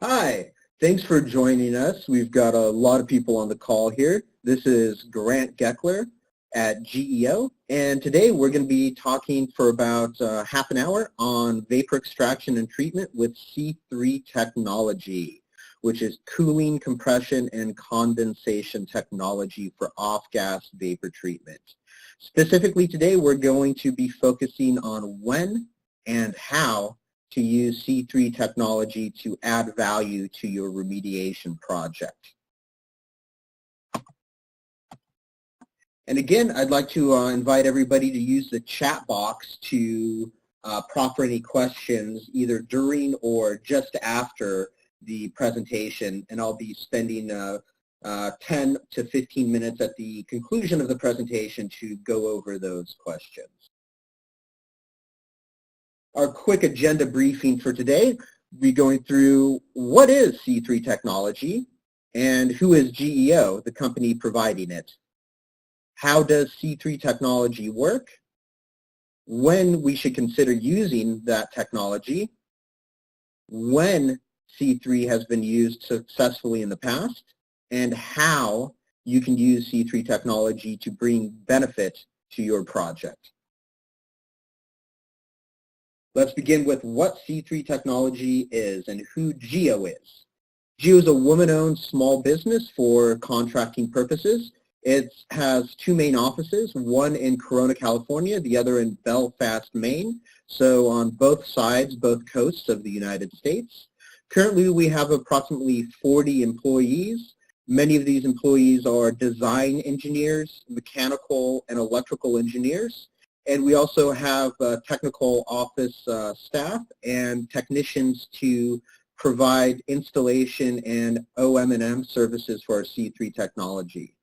Hi, thanks for joining us. We've got a lot of people on the call here. This is Grant Geckler at GEO, and today we're going to be talking for about half an hour on vapor extraction and treatment with C3 technology, which is cooling, compression, and condensation technology for off-gas vapor treatment. Specifically today, we're going to be focusing on when and how to use C3 technology to add value to your remediation project. And again, I'd like to invite everybody to use the chat box to proffer any questions either during or just after the presentation, and I'll be spending 10 to 15 minutes at the conclusion of the presentation to go over those questions. Our quick agenda briefing for today, we'll be going through what is C3 technology and who is GEO, the company providing it. How does C3 technology work? When we should consider using that technology? When C3 has been used successfully in the past? And how you can use C3 technology to bring benefit to your project. Let's begin with what C3 technology is and who GEO is. GEO is a woman-owned small business for contracting purposes. It has two main offices, one in Corona, California, the other in Belfast, Maine, so on both sides, both coasts of the United States. Currently, we have approximately 40 employees. Many of these employees are design engineers, mechanical and electrical engineers. And we also have technical office staff and technicians to provide installation and OM&M services for our C3 technology.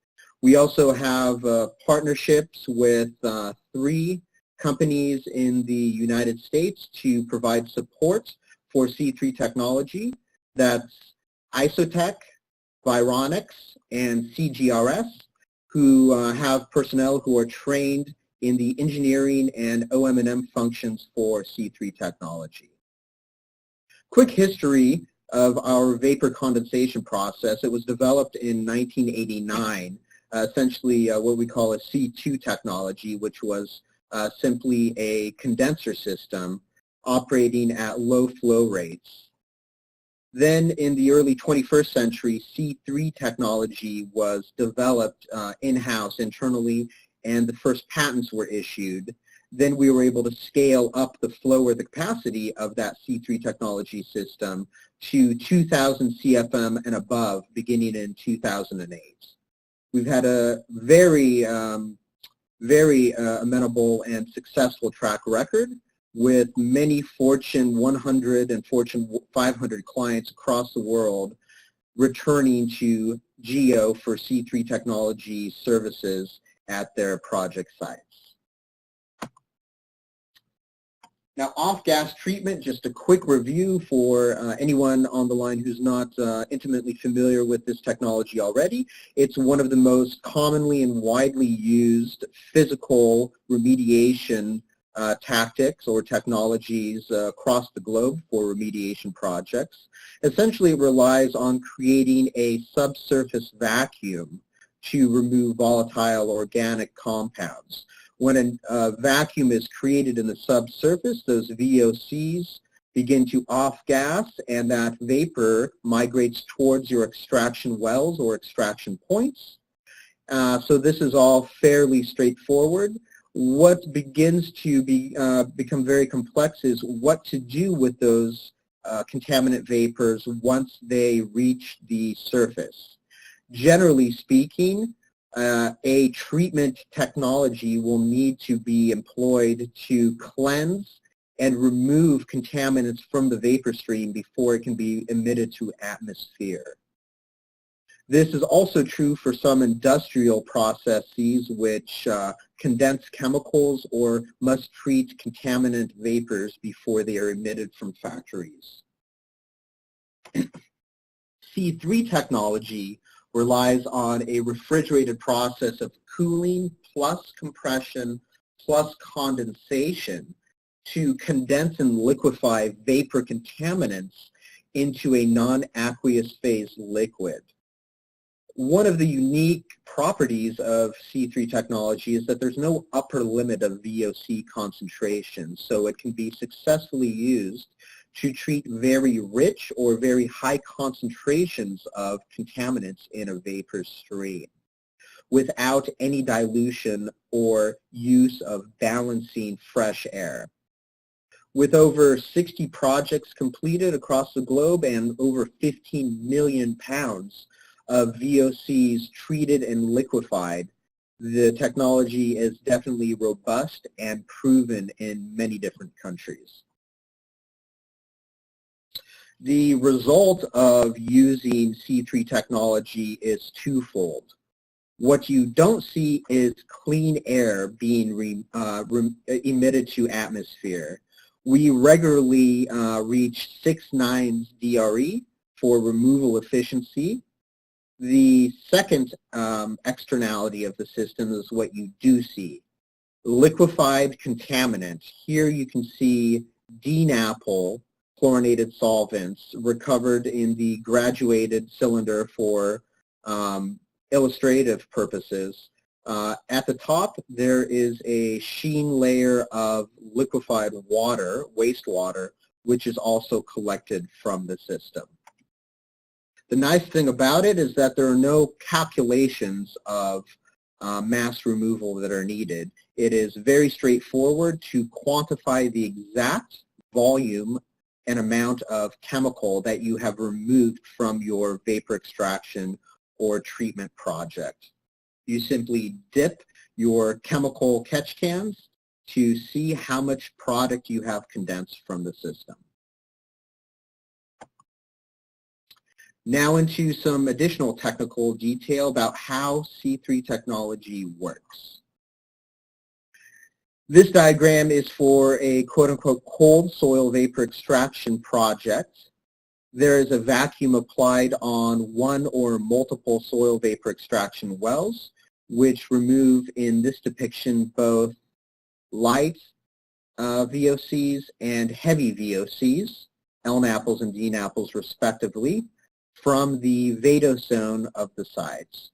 We also have partnerships with 3 companies in the United States to provide support for C3 technology. That's Isotech, Vironics, and CGRS, who have personnel who are trained in the engineering and OM&M functions for C3 technology. Quick history of our vapor condensation process. It was developed in 1989, essentially what we call a C2 technology, which was simply a condenser system operating at low flow rates. Then in the early 21st century, C3 technology was developed in-house internally, and the first patents were issued. Then we were able to scale up the flow or the capacity of that C3 technology system to 2,000 CFM and above beginning in 2008. We've had a very amenable and successful track record with many Fortune 100 and Fortune 500 clients across the world returning to GEO for C3 technology services at their project sites. Now, off-gas treatment, just a quick review for anyone on the line who's not intimately familiar with this technology already. It's one of the most commonly and widely used physical remediation tactics or technologies across the globe for remediation projects. Essentially, it relies on creating a subsurface vacuum to remove volatile organic compounds. When a vacuum is created in the subsurface, those VOCs begin to off-gas, and that vapor migrates towards your extraction wells or extraction points. So this is all fairly straightforward. What begins to become very complex is what to do with those contaminant vapors once they reach the surface. Generally speaking, a treatment technology will need to be employed to cleanse and remove contaminants from the vapor stream before it can be emitted to atmosphere. This is also true for some industrial processes which condense chemicals or must treat contaminant vapors before they are emitted from factories. C3 technology relies on a refrigerated process of cooling plus compression plus condensation to condense and liquefy vapor contaminants into a non-aqueous phase liquid. One of the unique properties of C3 technology is that there's no upper limit of VOC concentration, so it can be successfully used to treat very rich or very high concentrations of contaminants in a vapor stream without any dilution or use of balancing fresh air. With over 60 projects completed across the globe and over 15 million pounds of VOCs treated and liquefied, the technology is definitely robust and proven in many different countries. The result of using C3 technology is twofold. What you don't see is clean air being emitted to atmosphere. We regularly reach 6 nines DRE for removal efficiency. The second externality of the system is what you do see. Liquefied contaminant. Here you can see DNAPL chlorinated solvents recovered in the graduated cylinder for illustrative purposes. At the top, there is a sheen layer of liquefied water, wastewater, which is also collected from the system. The nice thing about it is that there are no calculations of mass removal that are needed. It is very straightforward to quantify the exact volume and amount of chemical that you have removed from your vapor extraction or treatment project. You simply dip your chemical catch cans to see how much product you have condensed from the system. Now into some additional technical detail about how C3 technology works. This diagram is for a quote-unquote cold soil vapor extraction project. There is a vacuum applied on one or multiple soil vapor extraction wells, which remove, in this depiction, both light VOCs and heavy VOCs, LNAPLs and DNAPLs respectively, from the vadozone of the sides.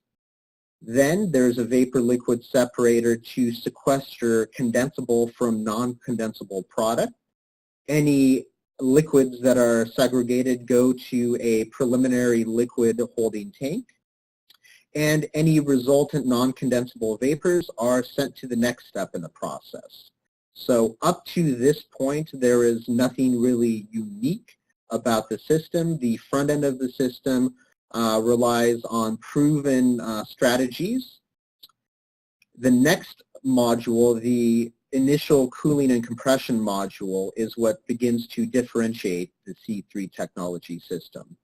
Then there's a vapor-liquid separator to sequester condensable from non-condensable product. Any liquids that are segregated go to a preliminary liquid holding tank, and any resultant non-condensable vapors are sent to the next step in the process. So up to this point, there is nothing really unique about the system. The front end of the system relies on proven strategies. The next module, the initial cooling and compression module, is what begins to differentiate the C3 technology system.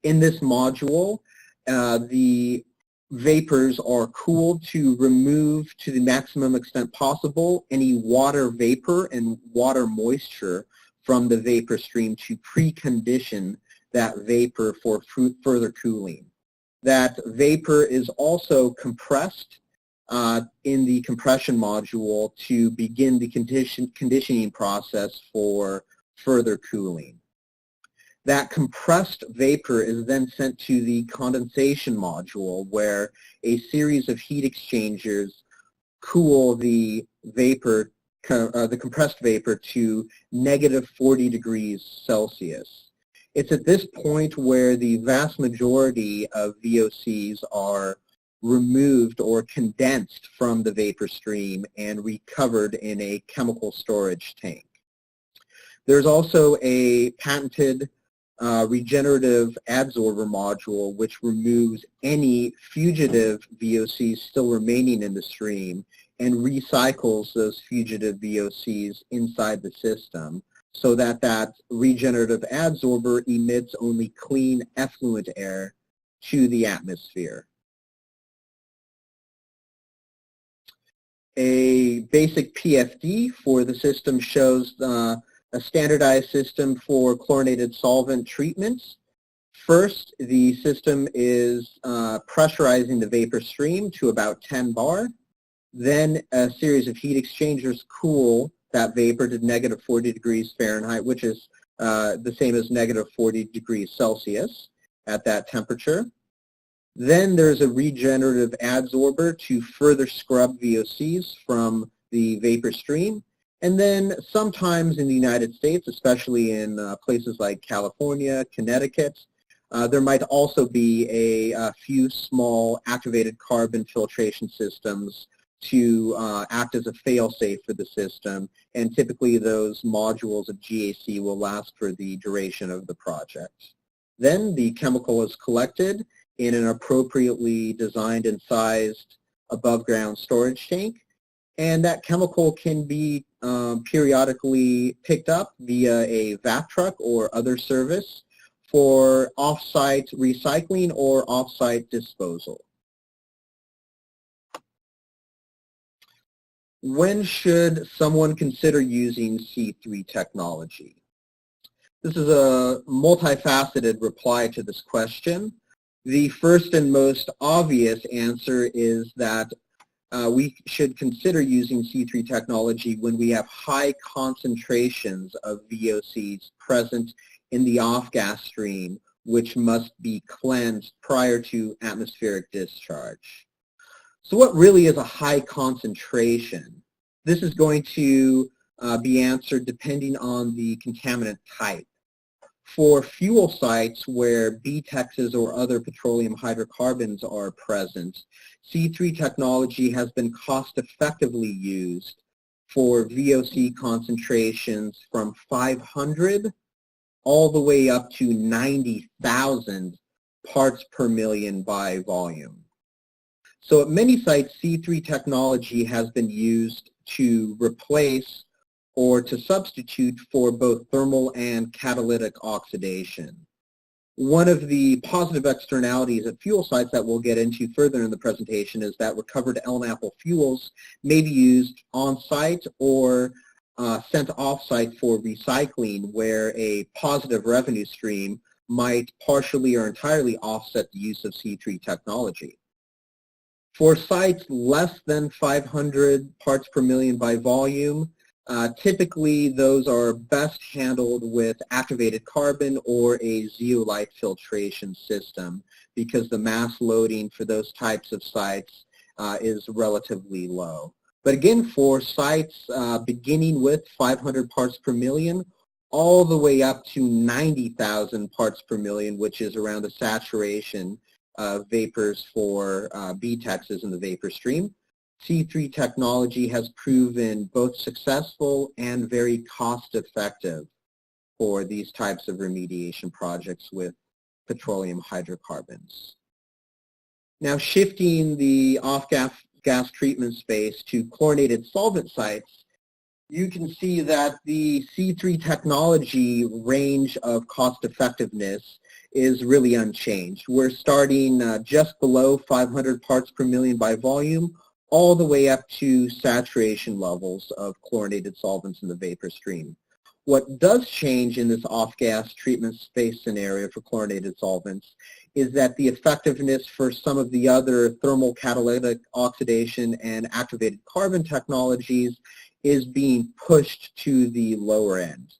In this module, the vapors are cooled to remove to the maximum extent possible any water vapor and water moisture from the vapor stream to precondition that vapor for further cooling. That vapor is also compressed in the compression module to begin the conditioning process for further cooling. That compressed vapor is then sent to the condensation module, where a series of heat exchangers cool the vapor, the compressed vapor, to negative 40 degrees Celsius. It's at this point where the vast majority of VOCs are removed or condensed from the vapor stream and recovered in a chemical storage tank. There's also a patented regenerative adsorber module, which removes any fugitive VOCs still remaining in the stream and recycles those fugitive VOCs inside the system, so that that regenerative adsorber emits only clean effluent air to the atmosphere. A basic PFD for the system shows a standardized system for chlorinated solvent treatments. First, the system is pressurizing the vapor stream to about 10 bar. Then a series of heat exchangers cool that vapor to negative 40 degrees Fahrenheit, which is the same as negative 40 degrees Celsius at that temperature. Then there's a regenerative adsorber to further scrub VOCs from the vapor stream. And then sometimes in the United States, especially in places like California, Connecticut, there might also be a few small activated carbon filtration systems to act as a fail-safe for the system. And typically those modules of GAC will last for the duration of the project. Then the chemical is collected in an appropriately designed and sized above-ground storage tank. And that chemical can be periodically picked up via a vac truck or other service for off-site recycling or off-site disposal. When should someone consider using C3 technology? This is a multifaceted reply to this question. The first and most obvious answer is that we should consider using C3 technology when we have high concentrations of VOCs present in the off-gas stream, which must be cleansed prior to atmospheric discharge. So what really is a high concentration? This is going to be answered depending on the contaminant type. For fuel sites where BTEXs or other petroleum hydrocarbons are present, C3 technology has been cost-effectively used for VOC concentrations from 500 all the way up to 90,000 parts per million by volume. So at many sites, C3 technology has been used to replace or to substitute for both thermal and catalytic oxidation. One of the positive externalities at fuel sites that we'll get into further in the presentation is that recovered LNAPL fuels may be used on-site or sent off-site for recycling, where a positive revenue stream might partially or entirely offset the use of C3 technology. For sites less than 500 parts per million by volume, typically those are best handled with activated carbon or a zeolite filtration system because the mass loading for those types of sites is relatively low. But again, for sites beginning with 500 parts per million all the way up to 90,000 parts per million, which is around the saturation of vapors for BTEXs in the vapor stream, C3 technology has proven both successful and very cost-effective for these types of remediation projects with petroleum hydrocarbons. Now, shifting the off-gas treatment space to chlorinated solvent sites, you can see that the C3 technology range of cost-effectiveness is really unchanged. We're starting just below 500 parts per million by volume, all the way up to saturation levels of chlorinated solvents in the vapor stream. What does change in this off-gas treatment space scenario for chlorinated solvents is that the effectiveness for some of the other thermal catalytic oxidation and activated carbon technologies is being pushed to the lower end.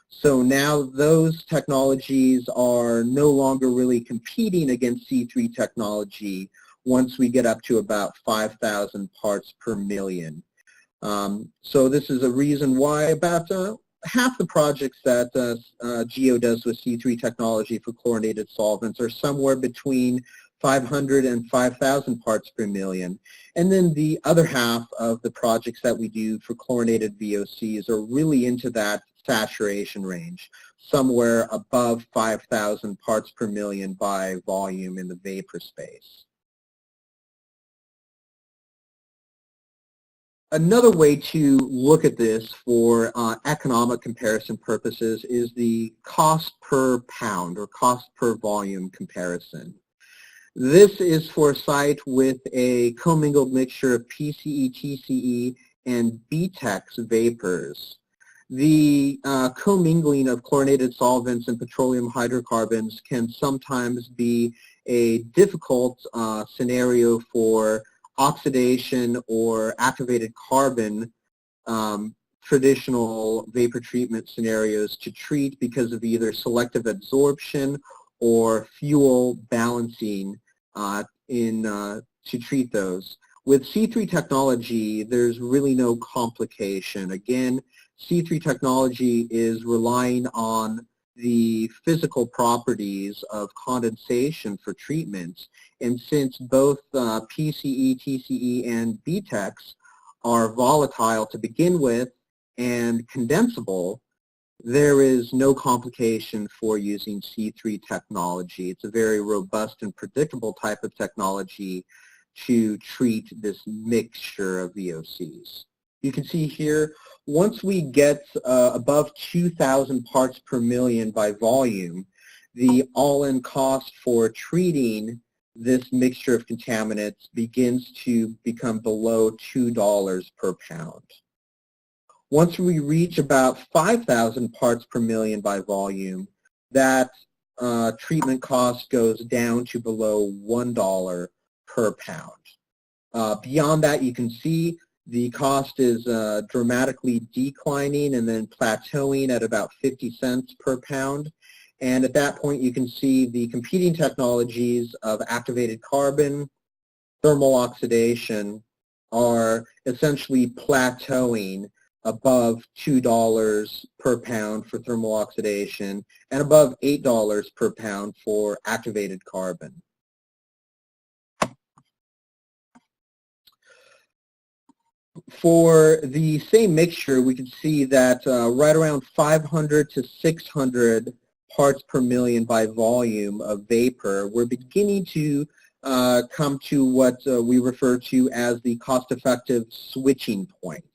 So now those technologies are no longer really competing against C3 technology once we get up to about 5,000 parts per million. So this is a reason why about half the projects that GEO does with C3 technology for chlorinated solvents are somewhere between 500 and 5,000 parts per million. And then the other half of the projects that we do for chlorinated VOCs are really into that saturation range, somewhere above 5,000 parts per million by volume in the vapor space. Another way to look at this for economic comparison purposes is the cost per pound or cost per volume comparison. This is for a site with a commingled mixture of PCE, TCE, and BTEX vapors. The commingling of chlorinated solvents and petroleum hydrocarbons can sometimes be a difficult scenario for oxidation or activated carbon traditional vapor treatment scenarios to treat because of either selective absorption or fuel balancing to treat those. With C3 technology, there's really no complication. Again, C3 technology is relying on the physical properties of condensation for treatment. And since both PCE, TCE, and BTEX are volatile to begin with and condensable, there is no complication for using C3 technology. It's a very robust and predictable type of technology to treat this mixture of VOCs. You can see here, once we get above 2,000 parts per million by volume, the all-in cost for treating this mixture of contaminants begins to become below $2 per pound. Once we reach about 5,000 parts per million by volume, that treatment cost goes down to below $1 per pound. Beyond that, you can see the cost is dramatically declining and then plateauing at about 50 cents per pound. And at that point, you can see the competing technologies of activated carbon, thermal oxidation are essentially plateauing above $2 per pound for thermal oxidation and above $8 per pound for activated carbon. For the same mixture, we can see that right around 500 to 600 parts per million by volume of vapor, we're beginning to come to what we refer to as the cost-effective switching point.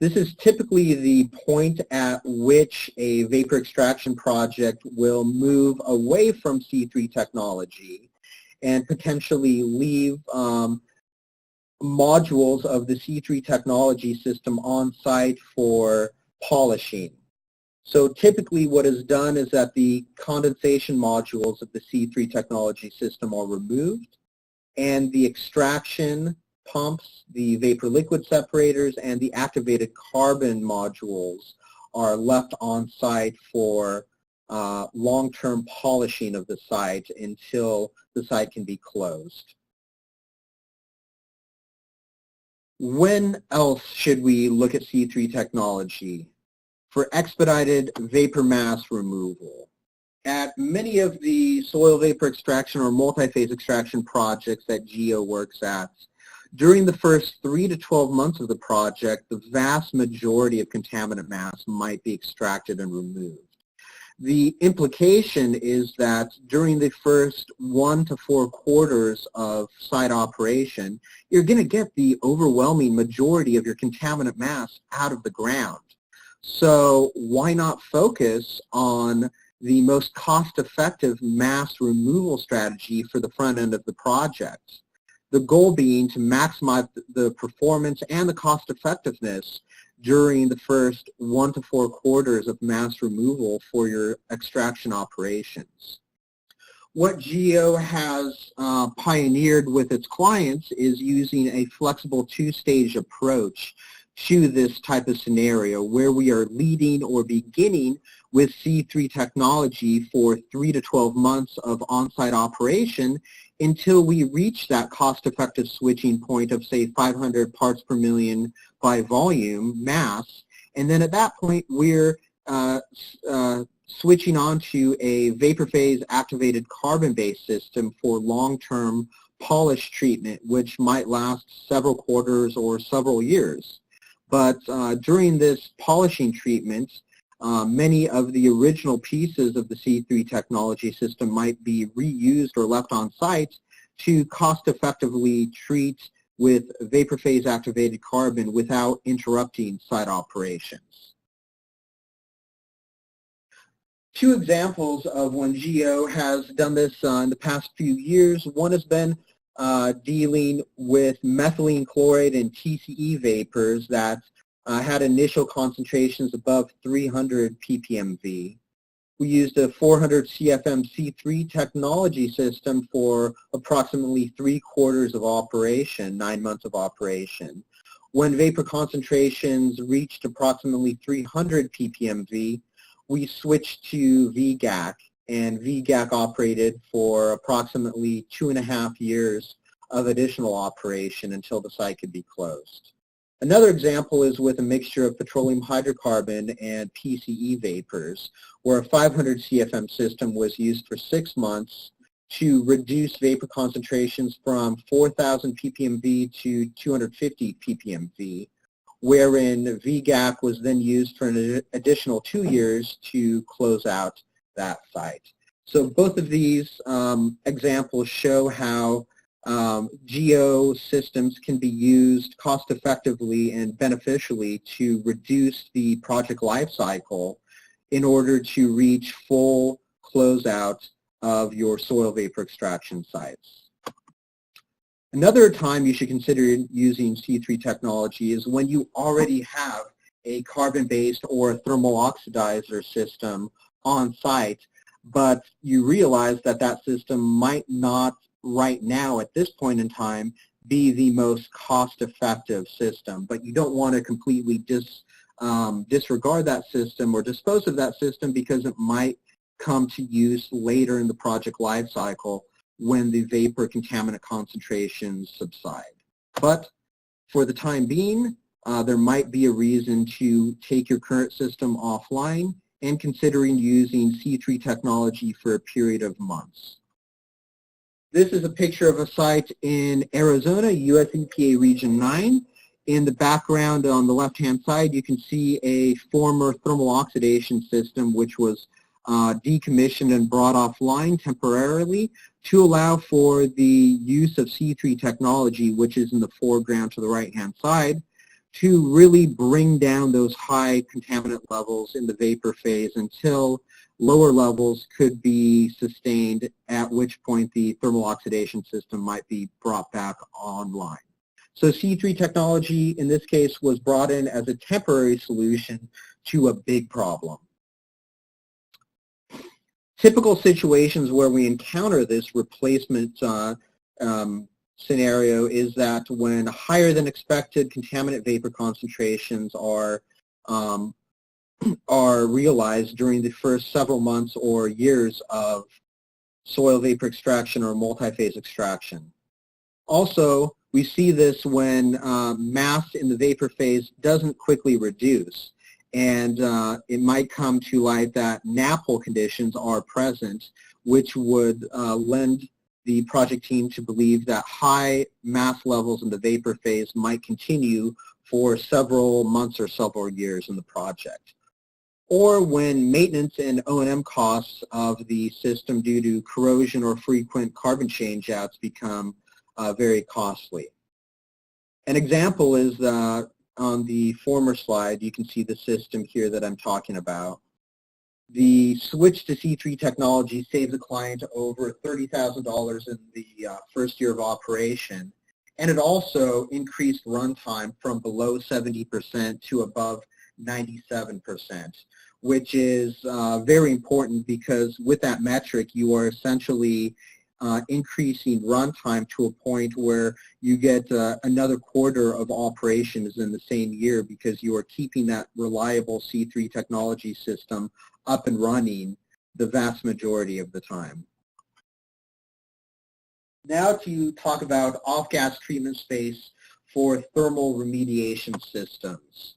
This is typically the point at which a vapor extraction project will move away from C3 technology and potentially leave modules of the C3 technology system on site for polishing. So typically what is done is that the condensation modules of the C3 technology system are removed and the extraction pumps, the vapor liquid separators, and the activated carbon modules are left on site for long-term polishing of the site until the site can be closed. When else should we look at C3 technology? For expedited vapor mass removal. At many of the soil vapor extraction or multi-phase extraction projects that GEO works at, during the first 3 to 12 months of the project, the vast majority of contaminant mass might be extracted and removed. The implication is that during the first 1 to 4 quarters of site operation, you're going to get the overwhelming majority of your contaminant mass out of the ground. So why not focus on the most cost-effective mass removal strategy for the front end of the project? The goal being to maximize the performance and the cost effectiveness during the first 1 to 4 quarters of mass removal for your extraction operations. What GEO has pioneered with its clients is using a flexible two-stage approach to this type of scenario where we are leading or beginning with C3 technology for 3 to 12 months of on-site operation until we reach that cost-effective switching point of, say, 500 parts per million by volume mass. And then at that point, we're switching on to a vapor phase activated carbon-based system for long-term polish treatment, which might last several quarters or several years. But during this polishing treatment, many of the original pieces of the C3 technology system might be reused or left on site to cost-effectively treat with vapor phase activated carbon without interrupting site operations. 2 examples of when GEO has done this in the past few years. One has been dealing with methylene chloride and TCE vapors that had initial concentrations above 300 ppmv. We used a 400 CFM C3 technology system for approximately 3 quarters of operation, 9 months of operation. When vapor concentrations reached approximately 300 ppmv, we switched to VGAC, and VGAC operated for approximately 2.5 years of additional operation until the site could be closed. Another example is with a mixture of petroleum hydrocarbon and PCE vapors, where a 500 CFM system was used for 6 months to reduce vapor concentrations from 4,000 ppmv to 250 ppmv, wherein VGAC was then used for an additional 2 years to close out that site. So both of these examples show how GEO systems can be used cost effectively and beneficially to reduce the project life cycle in order to reach full closeout of your soil vapor extraction sites. Another time you should consider using C3 technology is when you already have a carbon-based or a thermal oxidizer system on site, but you realize that that system might not right now at this point in time be the most cost-effective system, but you don't want to completely disregard that system or dispose of that system because it might come to use later in the project life cycle when the vapor contaminant concentrations subside. But for the time being, there might be a reason to take your current system offline and considering using C3 technology for a period of months. This is a picture of a site in Arizona, US EPA Region 9. In the background on the left-hand side, you can see a former thermal oxidation system which was decommissioned and brought offline temporarily to allow for the use of C3 technology, which is in the foreground to the right-hand side, to really bring down those high contaminant levels in the vapor phase until lower levels could be sustained, at which point the thermal oxidation system might be brought back online. So C3 technology in this case was brought in as a temporary solution to a big problem. Typical situations where we encounter this replacement scenario is that when higher than expected contaminant vapor concentrations are realized during the first several months or years of soil vapor extraction or multi-phase extraction. Also, we see this when mass in the vapor phase doesn't quickly reduce, and it might come to light that NAPL conditions are present, which would lend the project team to believe that high mass levels in the vapor phase might continue for several months or several years in the project. Or when maintenance and O&M costs of the system due to corrosion or frequent carbon changeouts become very costly. An example is on the former slide, you can see the system here that I'm talking about. The switch to C3 technology saves the client over $30,000 in the first year of operation, and it also increased runtime from below 70% to above 97%, which is very important because with that metric you are essentially increasing runtime to a point where you get another quarter of operations in the same year because you are keeping that reliable C3 technology system up and running the vast majority of the time. Now to talk about off-gas treatment space for thermal remediation systems.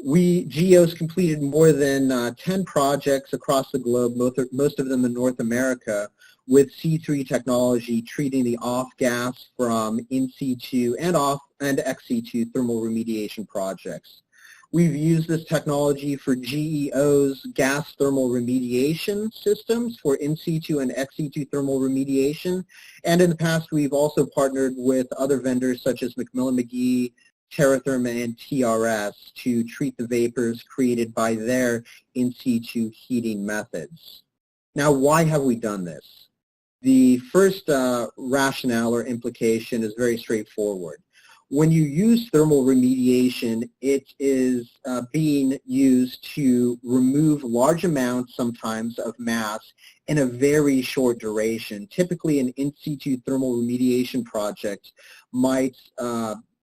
GEO's completed more than 10 projects across the globe, most of them in North America, with C3 technology treating the off-gas from in-situ and ex-situ thermal remediation projects. We've used this technology for GEO's gas thermal remediation systems for in-situ and ex-situ thermal remediation, and in the past we've also partnered with other vendors such as McMillan McGee, TerraTherm, and TRS to treat the vapors created by their in-situ heating methods. Now, why have we done this? The first rationale or implication is very straightforward. When you use thermal remediation, it is being used to remove large amounts sometimes of mass in a very short duration. Typically an in-situ thermal remediation project might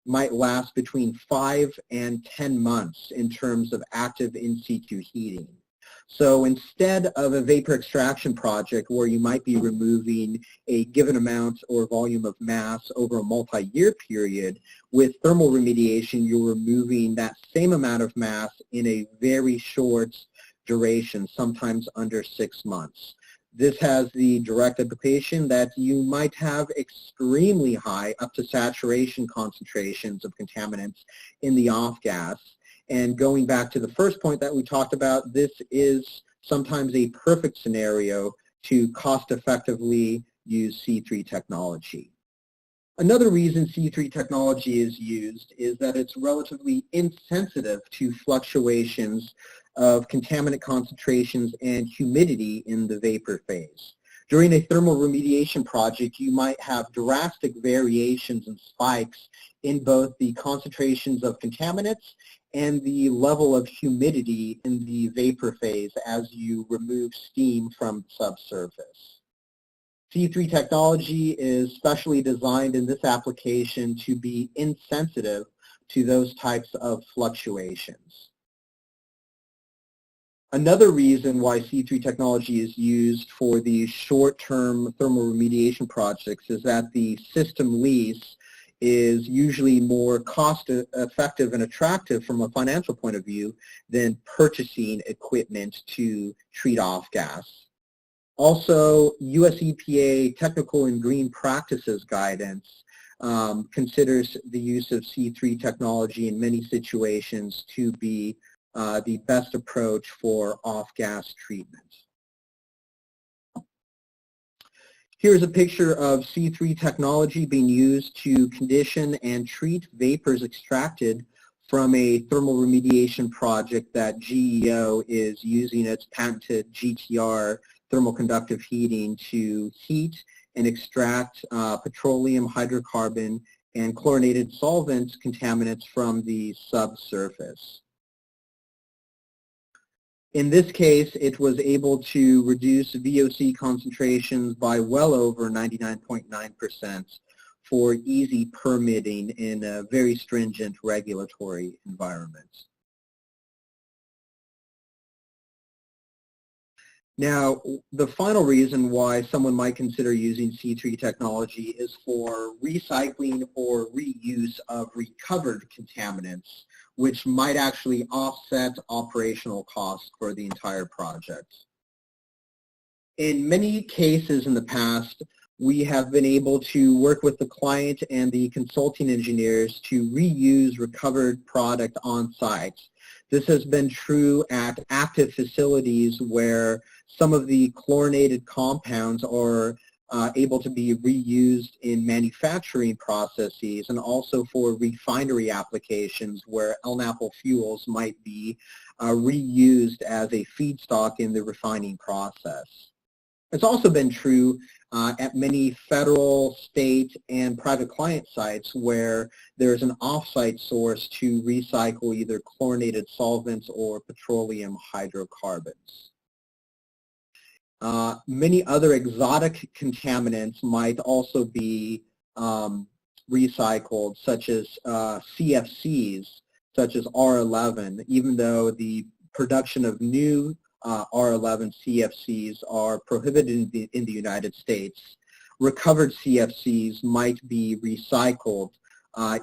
might last between 5 and 10 months in terms of active in situ heating. So instead of a vapor extraction project where you might be removing a given amount or volume of mass over a multi-year period, with thermal remediation, you're removing that same amount of mass in a very short duration, sometimes under 6 months. This has the direct implication that you might have extremely high, up to saturation concentrations of contaminants in the off gas. And going back to the first point that we talked about, this is sometimes a perfect scenario to cost-effectively use C3 technology. Another reason C3 technology is used is that it's relatively insensitive to fluctuations of contaminant concentrations and humidity in the vapor phase. During a thermal remediation project, you might have drastic variations and spikes in both the concentrations of contaminants and the level of humidity in the vapor phase as you remove steam from the subsurface. C3 technology is specially designed in this application to be insensitive to those types of fluctuations. Another reason why C3 technology is used for these short-term thermal remediation projects is that the system lease is usually more cost-effective and attractive from a financial point of view than purchasing equipment to treat off gas. Also, US EPA Technical and Green Practices Guidance considers the use of C3 technology in many situations to be the best approach for off-gas treatment. Here's a picture of C3 technology being used to condition and treat vapors extracted from a thermal remediation project that GEO is using its patented GTR thermal conductive heating to heat and extract petroleum, hydrocarbon, and chlorinated solvent contaminants from the subsurface. In this case, it was able to reduce VOC concentrations by well over 99.9% for easy permitting in a very stringent regulatory environment. Now, the final reason why someone might consider using C3 technology is for recycling or reuse of recovered contaminants, which might actually offset operational costs for the entire project. In many cases in the past, we have been able to work with the client and the consulting engineers to reuse recovered product on site. This has been true at active facilities where some of the chlorinated compounds are able to be reused in manufacturing processes, and also for refinery applications where LNAPL fuels might be reused as a feedstock in the refining process. It's also been true at many federal, state, and private client sites where there's an off-site source to recycle either chlorinated solvents or petroleum hydrocarbons. Many other exotic contaminants might also be recycled, such as CFCs, such as R11, even though the production of new R11 CFCs are prohibited in the United States. Recovered CFCs might be recycled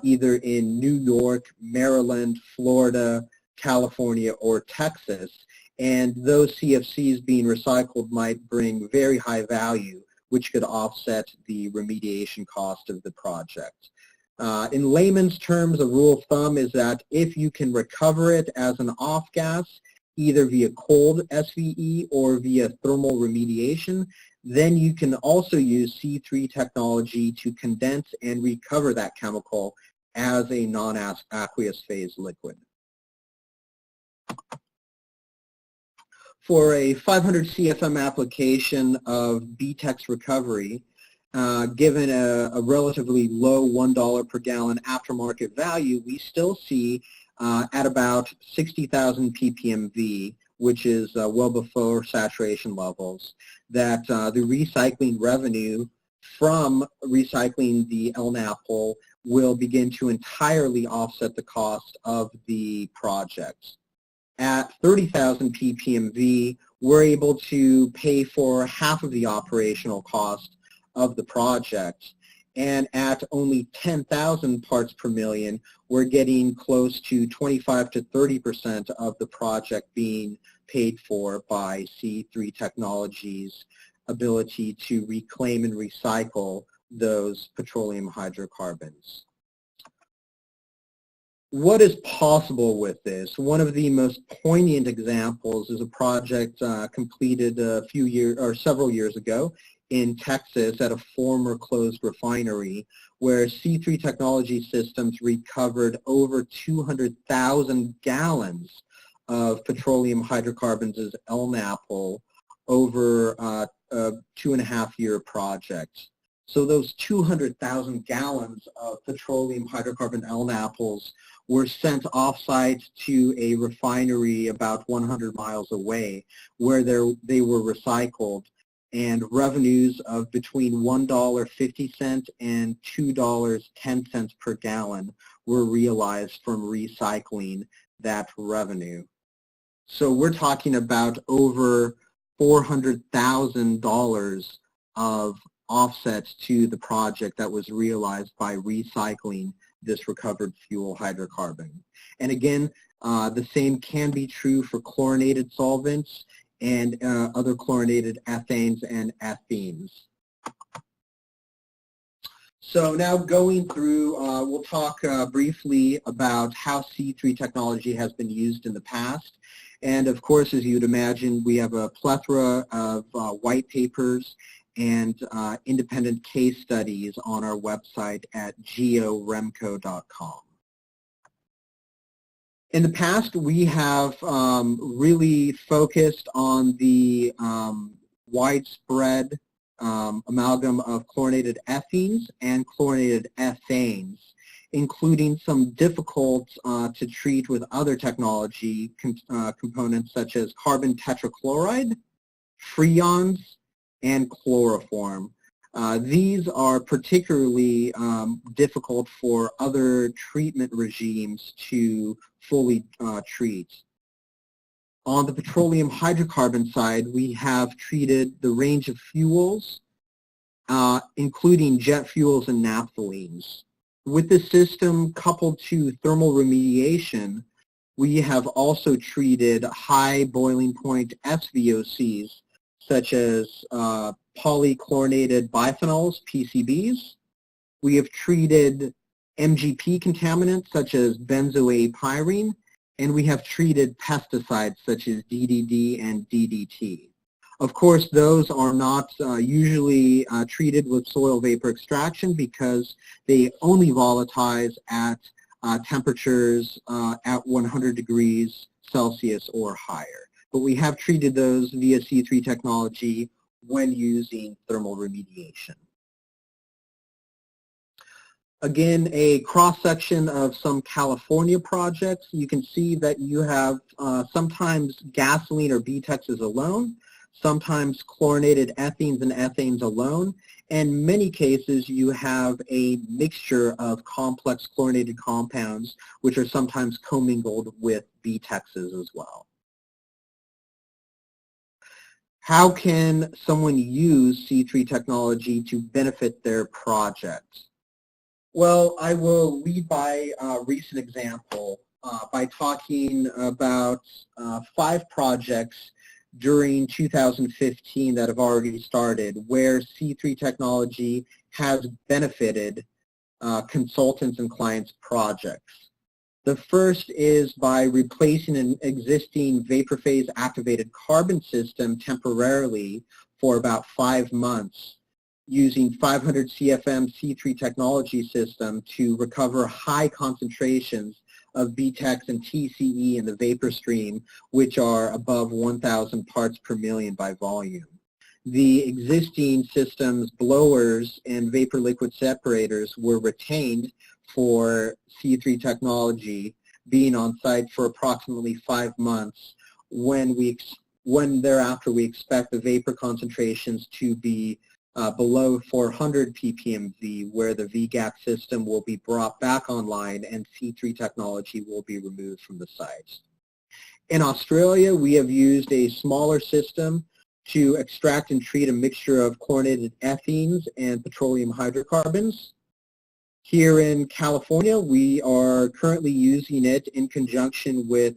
either in New York, Maryland, Florida, California, or Texas, and those CFCs being recycled might bring very high value, which could offset the remediation cost of the project. In layman's terms, a rule of thumb is that if you can recover it as an off gas, either via cold SVE or via thermal remediation, then you can also use C3 technology to condense and recover that chemical as a non-aqueous phase liquid. For a 500 CFM application of BTEX recovery, given a relatively low $1 per gallon aftermarket value, we still see at about 60,000 ppmv, which is well before saturation levels, that the recycling revenue from recycling the LNAPL will begin to entirely offset the cost of the project. At 30,000 ppmv, we're able to pay for half of the operational cost of the project. And at only 10,000 parts per million, we're getting close to 25 to 30% of the project being paid for by C3 Technologies' ability to reclaim and recycle those petroleum hydrocarbons. What is possible with this? One of the most poignant examples is a project completed several years ago in Texas at a former closed refinery, where C3 Technology Systems recovered over 200,000 gallons of petroleum hydrocarbons as LNAPL over a 2.5-year project. So those 200,000 gallons of petroleum hydrocarbon LNAPLs were sent off-site to a refinery about 100 miles away, where they were recycled, and revenues of between $1.50 and $2.10 per gallon were realized from recycling that revenue. So we're talking about over $400,000 of offsets to the project that was realized by recycling this recovered fuel hydrocarbon. And again, the same can be true for chlorinated solvents and other chlorinated ethanes and ethenes. So now going through, we'll talk briefly about how C3 technology has been used in the past. And of course, as you'd imagine, we have a plethora of white papers and independent case studies on our website at georemco.com. In the past, we have really focused on the widespread amalgam of chlorinated ethenes and chlorinated ethanes, including some difficult to treat with other technology components such as carbon tetrachloride, freons, and chloroform. These are particularly difficult for other treatment regimes to fully treat. On the petroleum hydrocarbon side, we have treated the range of fuels, including jet fuels and naphthalines. With this system coupled to thermal remediation, we have also treated high boiling point SVOCs, such as polychlorinated biphenyls, PCBs. We have treated MGP contaminants such as benzoate-pyrene, and we have treated pesticides such as DDT and DDT. Of course, those are not usually treated with soil vapor extraction because they only volatilize at temperatures at 100 degrees Celsius or higher. But we have treated those via C3 technology when using thermal remediation. Again, a cross-section of some California projects. You can see that you have sometimes gasoline or BTEXs alone, sometimes chlorinated ethenes and ethanes alone, and in many cases you have a mixture of complex chlorinated compounds which are sometimes commingled with BTEXs as well. How can someone use C3 technology to benefit their project? Well, I will lead by a recent example by talking about 5 projects during 2015 that have already started where C3 technology has benefited consultants and clients' projects. The first is by replacing an existing vapor phase activated carbon system temporarily for about 5 months using 500 CFM C3 technology system to recover high concentrations of BTEX and TCE in the vapor stream, which are above 1,000 parts per million by volume. The existing system's blowers and vapor liquid separators were retained for C3 technology being on site for approximately 5 months when thereafter we expect the vapor concentrations to be below 400 ppmv, where the VGAC system will be brought back online and C3 technology will be removed from the site. In Australia, we have used a smaller system to extract and treat a mixture of chlorinated ethenes and petroleum hydrocarbons. Here in California, we are currently using it in conjunction with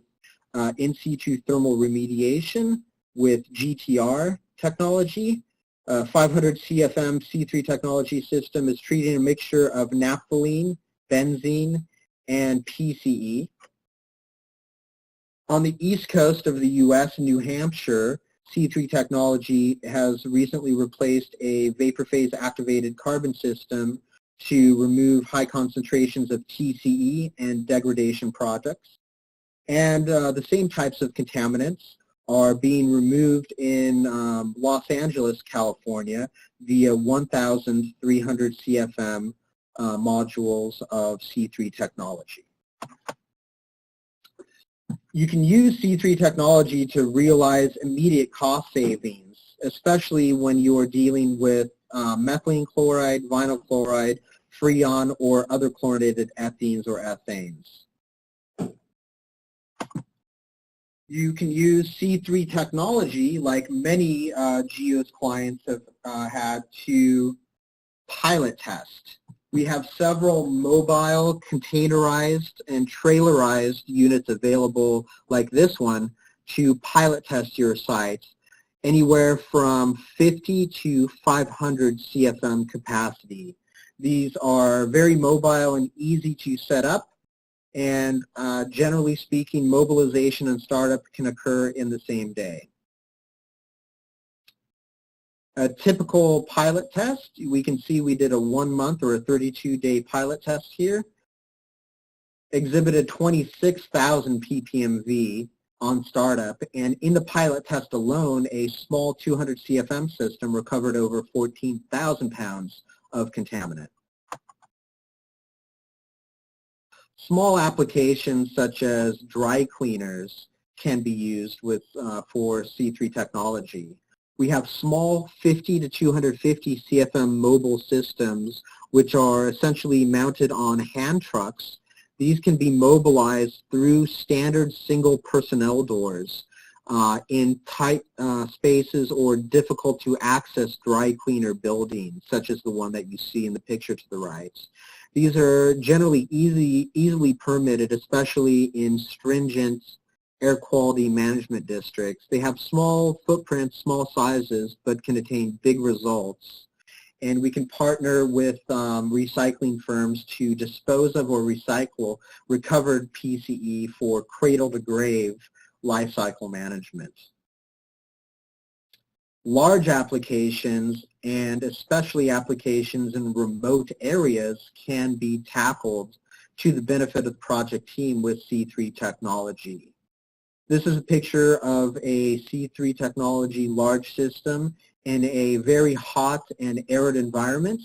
in situ thermal remediation with GTR technology. 500 CFM C3 technology system is treating a mixture of naphthalene, benzene, and PCE. On the east coast of the U.S., New Hampshire, C3 technology has recently replaced a vapor phase activated carbon system to remove high concentrations of TCE and degradation products. And the same types of contaminants are being removed in Los Angeles, California via 1,300 CFM modules of C3 technology. You can use C3 technology to realize immediate cost savings, especially when you are dealing with methylene chloride, vinyl chloride, freon, or other chlorinated ethenes or ethanes. You can use C3 technology, like many GEO's clients have had, to pilot test. We have several mobile, containerized, and trailerized units available, like this one, to pilot test your site, anywhere from 50 to 500 CFM capacity. These are very mobile and easy to set up, and generally speaking, mobilization and startup can occur in the same day. A typical pilot test, we can see we did a 1 month or a 32-day pilot test here, exhibited 26,000 ppmv on startup, and in the pilot test alone, a small 200 CFM system recovered over 14,000 pounds of contaminant. Small applications such as dry cleaners can be used with, for C3 technology. We have small 50 to 250 CFM mobile systems, which are essentially mounted on hand trucks. These can be mobilized through standard single personnel doors in tight spaces or difficult to access dry cleaner buildings, such as the one that you see in the picture to the right. These are generally easily permitted, especially in stringent air quality management districts. They have small footprints, small sizes, but can attain big results. And we can partner with recycling firms to dispose of or recycle recovered PCE for cradle-to-grave life cycle management. Large applications, and especially applications in remote areas, can be tackled to the benefit of the project team with C3 technology. This is a picture of a C3 technology large system in a very hot and arid environment.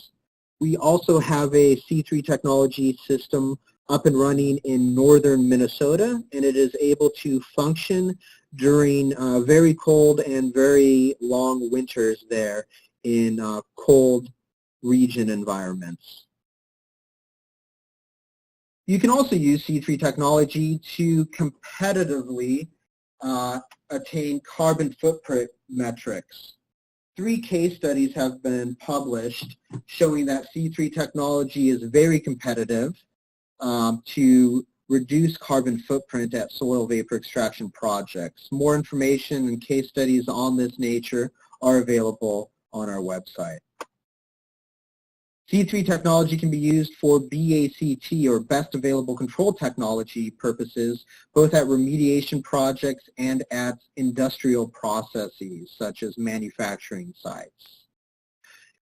We also have a C3 technology system up and running in northern Minnesota, and it is able to function during very cold and very long winters there in cold region environments. You can also use C3 technology to competitively attain carbon footprint metrics. 3 case studies have been published showing that C3 technology is very competitive to reduce carbon footprint at soil vapor extraction projects. More information and case studies on this nature are available on our website. C3 technology can be used for BACT, or Best Available Control Technology purposes, both at remediation projects and at industrial processes, such as manufacturing sites.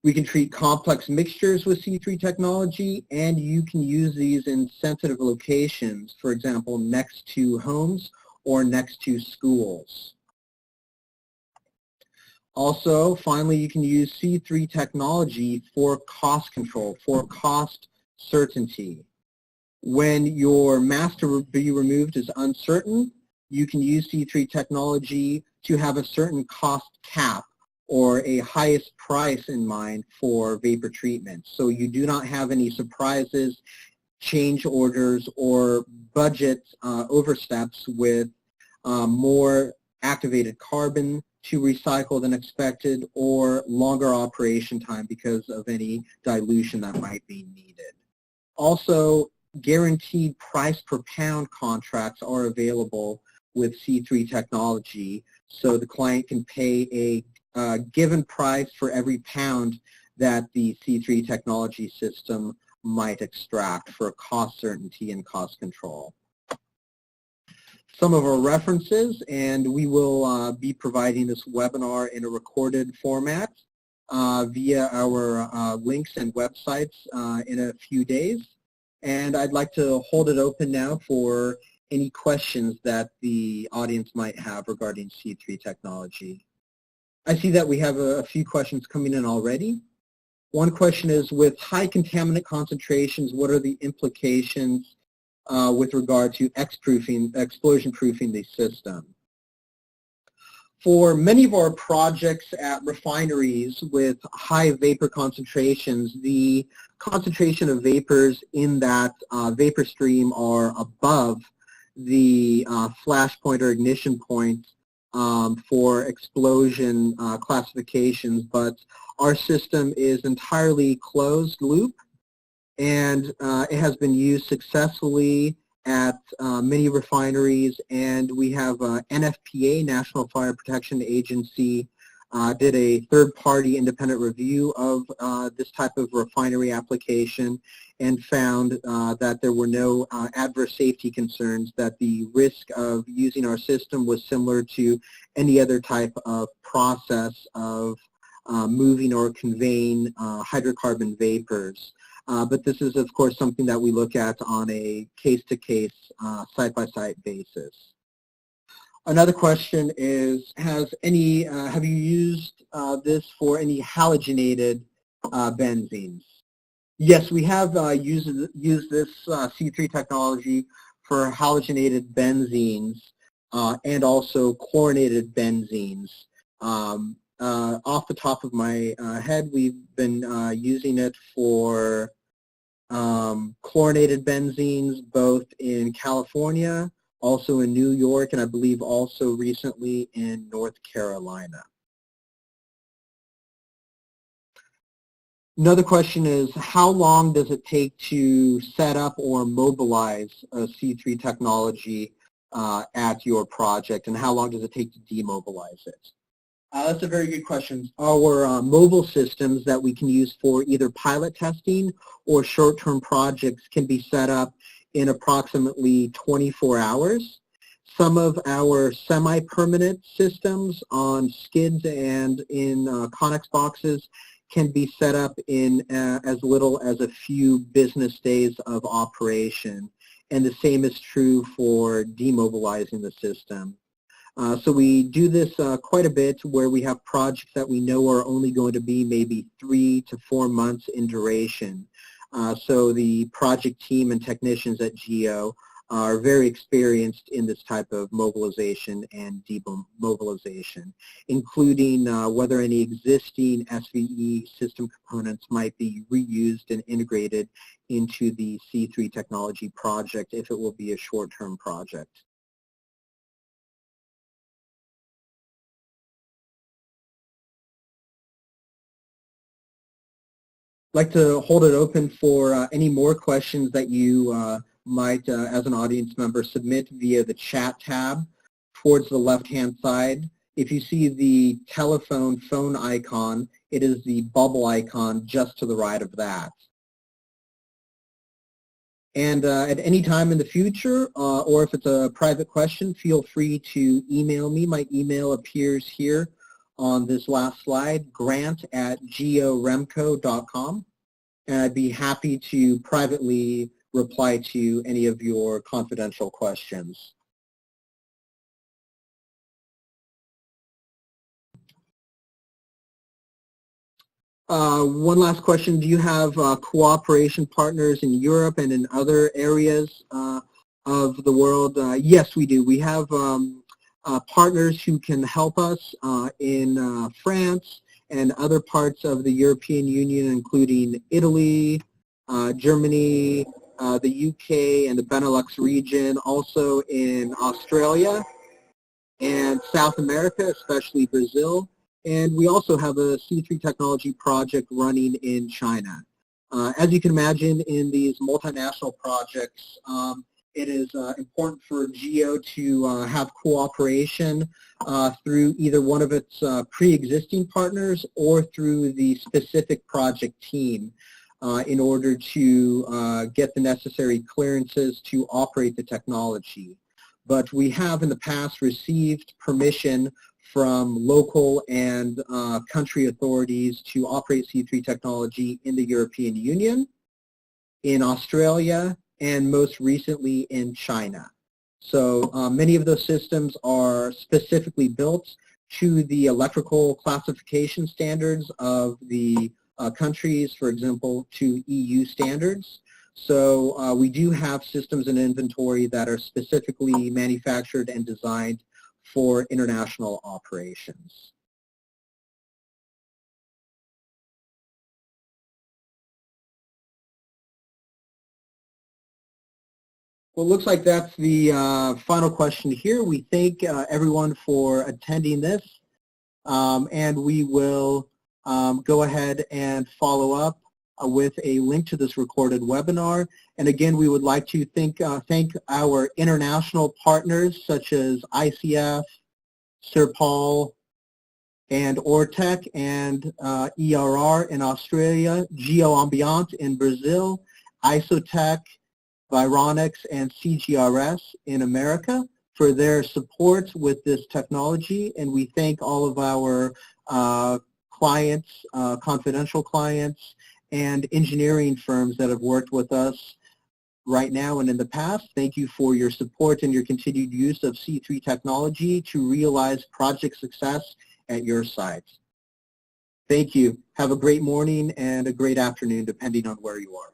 We can treat complex mixtures with C3 technology, and you can use these in sensitive locations, for example, next to homes or next to schools. Also, finally, you can use C3 technology for cost control, for cost certainty. When your mass to be removed is uncertain, you can use C3 technology to have a certain cost cap or a highest price in mind for vapor treatment. So you do not have any surprises, change orders, or budget oversteps with more activated carbon to recycle than expected, or longer operation time because of any dilution that might be needed. Also, guaranteed price per pound contracts are available with C3 technology, so the client can pay a given price for every pound that the C3 technology system might extract for cost certainty and cost control. Some of our references, and we will be providing this webinar in a recorded format via our links and websites in a few days. And I'd like to hold it open now for any questions that the audience might have regarding C3 technology. I see that we have a few questions coming in already. One question is, with high contaminant concentrations, what are the implications with regard to explosion-proofing the system? For many of our projects at refineries with high vapor concentrations, the concentration of vapors in that vapor stream are above the flash point or ignition point for explosion classifications, but our system is entirely closed loop, and it has been used successfully at many refineries, and we have NFPA, National Fire Protection Agency, did a third-party independent review of this type of refinery application and found that there were no adverse safety concerns, that the risk of using our system was similar to any other type of process of moving or conveying hydrocarbon vapors. But this is, of course, something that we look at on a case-to-case, site-by-site basis. Another question is, have you used this for any halogenated benzenes? Yes, we have used this C3 technology for halogenated benzenes and also chlorinated benzenes. Off the top of my head, we've been using it for chlorinated benzenes both in California, also in New York, and I believe also recently in North Carolina. Another question is, how long does it take to set up or mobilize a C3 technology at your project, and how long does it take to demobilize it? That's a very good question. Our mobile systems that we can use for either pilot testing or short-term projects can be set up in approximately 24 hours. Some of our semi-permanent systems on skids and in Connex boxes can be set up in as little as a few business days of operation. And the same is true for demobilizing the system. So we do this quite a bit where we have projects that we know are only going to be maybe 3 to 4 months in duration. So the project team and technicians at GEO are very experienced in this type of mobilization and demobilization, including whether any existing SVE system components might be reused and integrated into the C3 technology project if it will be a short-term project. I'd like to hold it open for any more questions that you might, as an audience member, submit via the chat tab towards the left-hand side. If you see the telephone phone icon, it is the bubble icon just to the right of that. And at any time in the future, or if it's a private question, feel free to email me. My email appears here on this last slide, grant@georemco.com, and I'd be happy to privately reply to any of your confidential questions. One last question, do you have cooperation partners in Europe and in other areas of the world? Yes, we do. We have partners who can help us in France and other parts of the European Union, including Italy, Germany, the UK, and the Benelux region, also in Australia and South America, especially Brazil. And we also have a C3 technology project running in China. As you can imagine, in these multinational projects, it is important for GEO to have cooperation through either one of its pre-existing partners or through the specific project team in order to get the necessary clearances to operate the technology. But we have in the past received permission from local and country authorities to operate C3 technology in the European Union, in Australia, and most recently in China. So many of those systems are specifically built to the electrical classification standards of the countries, for example, to EU standards. So we do have systems in inventory that are specifically manufactured and designed for international operations. Well, it looks like that's the final question here. We thank everyone for attending this, and we will go ahead and follow up with a link to this recorded webinar. And again, we would like to thank our international partners such as ICF, Serpol, and Ortec, and ERR in Australia, GEO Ambiente in Brazil, Isotech, Vironics, and CGRS in America for their support with this technology. And we thank all of our clients, confidential clients, and engineering firms that have worked with us right now and in the past. Thank you for your support and your continued use of C3 technology to realize project success at your sites. Thank you. Have a great morning and a great afternoon, depending on where you are.